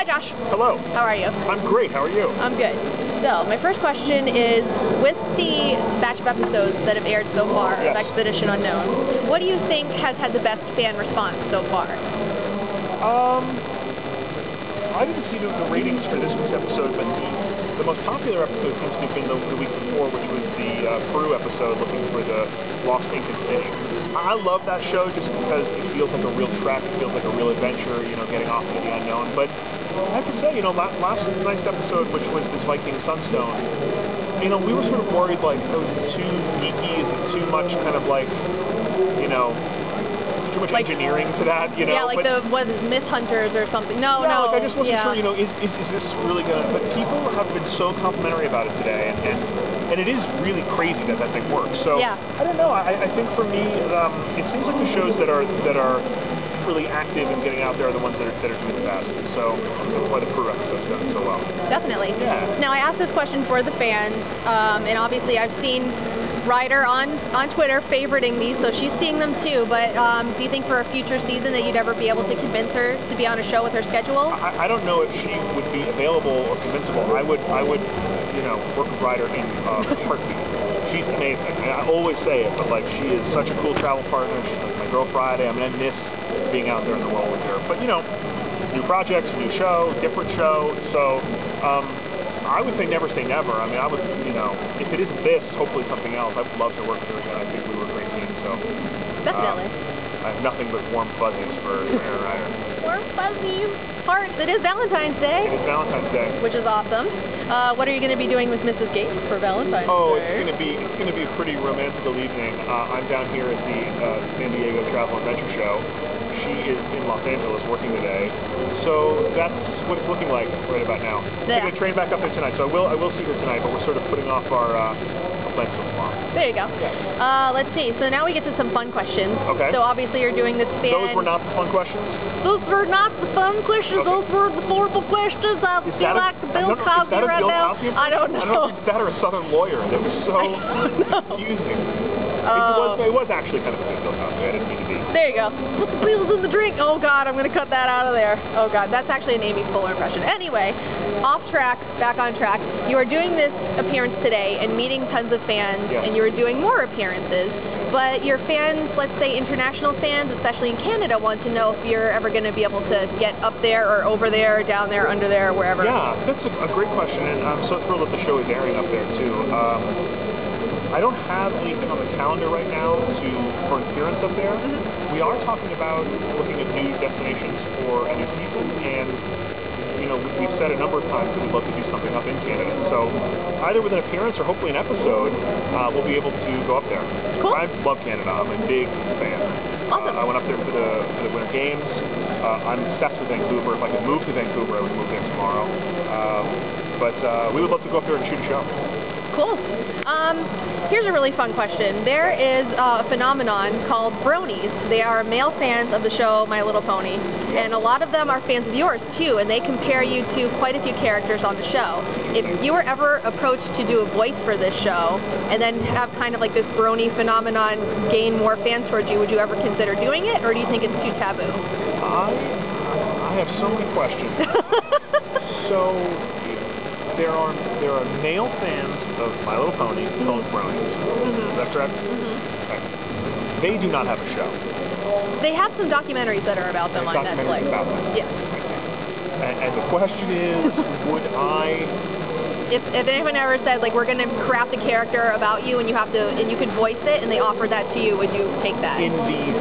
Josh. Hello. How are you? I'm great. How are you? I'm good. So, my first question is, with the batch of episodes that have aired so far of Expedition Unknown, what do you think has had the best fan response so far? I didn't see the ratings for this week's episode, but the most popular episode seems to have been the week before, which was the Peru episode looking for the lost Incan city. I love that show just because it feels like a real trek, it feels like a real adventure, you know, getting off into the unknown. But I have to say, you know, last night's episode, which was this Viking Sunstone, you know, we were sort of worried, like, oh, is it too geeky? Is it too much kind of like, you know, too much engineering to that, you know? Yeah, like Myth Hunters or something. No. Like I just wasn't sure, you know, is this really gonna, but people have been so complimentary about it today, and it is really crazy that thing works. So, I don't know, I think for me, it seems like the shows that are really active and getting out there are the ones that are doing the best. So that's why the Peru episode's done so well. Definitely. Yeah. Now, I asked this question for the fans, and obviously I've seen Ryder on Twitter favoriting these, so she's seeing them too, but do you think for a future season that you'd ever be able to convince her to be on a show with her schedule? I don't know if she would be available or convincible. I would you know, work with Ryder in a heartbeat. She's amazing. I always say it, but like, she is such a cool travel partner. She's like my girl Friday. I mean, I miss being out there in the world with her. But you know, new projects, new show, different show, so I would say never say never. I mean, I would, you know, if it isn't this, hopefully something else. I would love to work with her again. I think we were a great team, so. Definitely. I have nothing but warm fuzzies for Aaron Ryder. Warm fuzzies. Hearts. It is Valentine's Day. It is Valentine's Day. Which is awesome. What are you going to be doing with Mrs. Gates for Valentine's Day? It's going to be a pretty romantical evening. I'm down here at the San Diego Travel Adventure Show. She is in Los Angeles working today, so that's what it's looking like right about now. I'm going to train back up there tonight, so I will see her tonight, but we're sort of putting off our plans for tomorrow. There you go. Yeah. Let's see. So now we get to some fun questions. Okay. So obviously you're doing this fan... Those were not the fun questions? Those were not the fun questions. Okay. Those were the horrible questions. I feel like Bill Cosby right now. I don't know. I don't know if that or a Southern lawyer. It was so confusing. It was actually kind of a good Bill Cosby. I didn't mean to be. There you go. Put the pills in the drink. Oh God, I'm going to cut that out of there. Oh God, that's actually an Amy Poehler impression. Anyway, off track, back on track. You are doing this appearance today and meeting tons of fans, and you are doing more appearances. But your fans, let's say international fans, especially in Canada, want to know if you're ever going to be able to get up there or over there, or down there, under there, wherever. Yeah, that's a great question, and I'm so thrilled that the show is airing up there too. I don't have anything on the calendar right now for an appearance up there. We are talking about looking at new destinations for a new season, and you know, we've said a number of times that we'd love to do something up in Canada. So either with an appearance or hopefully an episode, we'll be able to go up there. Cool. I love Canada. I'm a big fan. Awesome. I went up there for the Winter Games. I'm obsessed with Vancouver. If I could move to Vancouver, I would move there tomorrow. But we would love to go up there and shoot a show. Cool. Here's a really fun question. There is a phenomenon called Bronies. They are male fans of the show My Little Pony, and a lot of them are fans of yours too, and they compare you to quite a few characters on the show. If you were ever approached to do a voice for this show, and then have kind of like this Brony phenomenon gain more fans towards you, would you ever consider doing it, or do you think it's too taboo? I have so many questions. So there are male fans of My Little Pony called Bronies. Is that correct? Okay. They do not have a show. They have some documentaries that are about them on Netflix. About them. Yes. I see. And the question is, would I... If anyone ever said, like, we're going to craft a character about you and you could voice it, and they offered that to you, would you take that? In the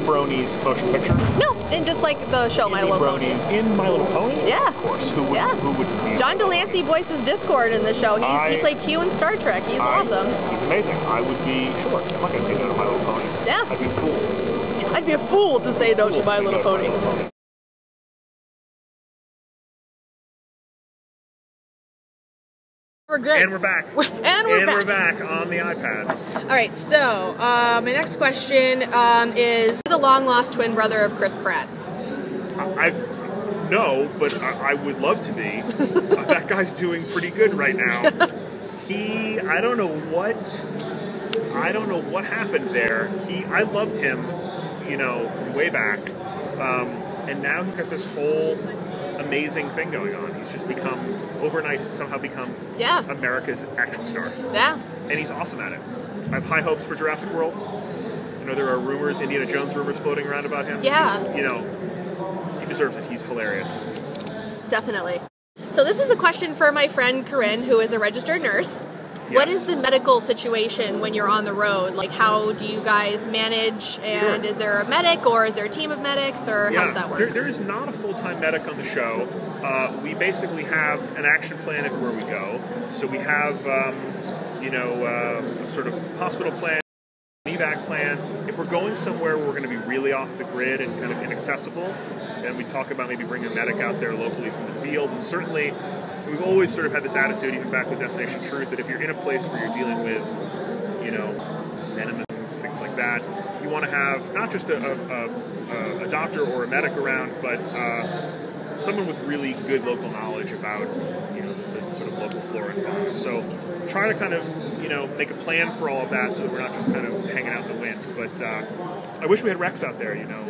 Bronies motion picture? No, in just like the show My Little Pony. In My Little Pony? Yeah. Of course. Who would be? John Delancey voices Discord in the show. He played Q in Star Trek. He's awesome. He's amazing. I would be, sure. I'm not going to say no to My Little Pony. Yeah. I'd be a fool. I'd be a fool to say no to My Little Pony. We're good. And we're back. And we're back on the iPad. All right, so my next question is the long-lost twin brother of Chris Pratt. No, but I would love to be. That guy's doing pretty good right now. I don't know what happened there. I loved him, you know, from way back. And now he's got this whole amazing thing going on. He's just become, overnight, has somehow become America's action star. Yeah. And he's awesome at it. I have high hopes for Jurassic World. You know, there are rumors, Indiana Jones rumors floating around about him. Yeah. He's, you know, he deserves it. He's hilarious. Definitely. So this is a question for my friend Corinne, who is a registered nurse. Yes. What is the medical situation when you're on the road? Like, how do you guys manage? And is there a medic, or is there a team of medics, or how does that work? There is not a full-time medic on the show. We basically have an action plan everywhere we go. So we have, a sort of hospital plan, evac plan. If we're going somewhere where we're going to be really off the grid and kind of inaccessible, then we talk about maybe bringing a medic out there locally from the field. And certainly, we've always sort of had this attitude, even back with Destination Truth, that if you're in a place where you're dealing with, you know, venomous things like that, you want to have not just a doctor or a medic around, but someone with really good local knowledge about, you know, the sort of local flora and fauna. So try to kind of, you know, make a plan for all of that so that we're not just kind of hanging out in the wind. But I wish we had Rex out there, you know,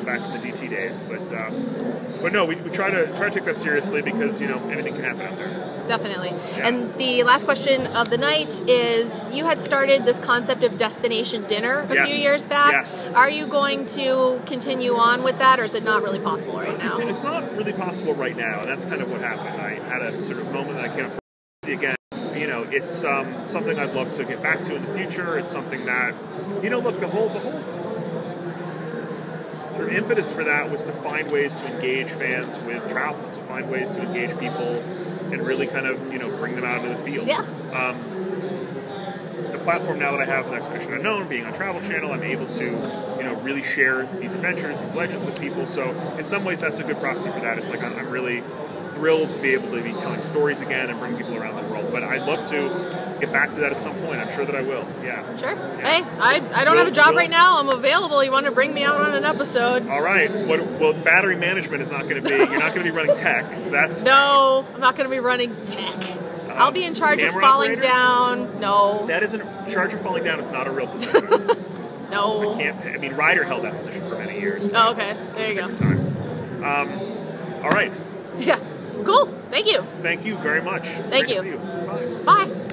back from the DT days. But no, we try to take that seriously because, you know, anything can happen out there. Definitely. Yeah. And the last question of the night is, you had started this concept of destination dinner a few years back. Yes. Are you going to continue on with that, or is it not really possible right now? It's not really possible right now, and that's kind of what happened. I had a sort of moment that I came up for again. You know, it's something I'd love to get back to in the future. It's something that, you know, look, the whole sort of impetus for that was to find ways to engage fans with travel, to find ways to engage people and really kind of, you know, bring them out into the field. Yeah. The platform now that I have with Expedition Unknown, being on Travel Channel, I'm able to, you know, really share these adventures, these legends with people. So in some ways, that's a good proxy for that. It's like I'm really thrilled to be able to be telling stories again and bring people around the world. But I'd love to get back to that at some point. I'm sure that I will. Yeah. Sure. Yeah. Hey, I don't have a job right now. I'm available. You want to bring me out on an episode? All right. Well, battery management is not going to be. You're not going to be running tech. That's no. I'm not going to be running tech. I'll be in charge of falling down. No. That isn't charge of falling down. Is not a real position. No. I can't. I mean, Ryder held that position for many years. Oh, okay. There you go. All right. Yeah. Cool. Thank you. Thank you very much. Thank you. Great to see you. Bye. Bye.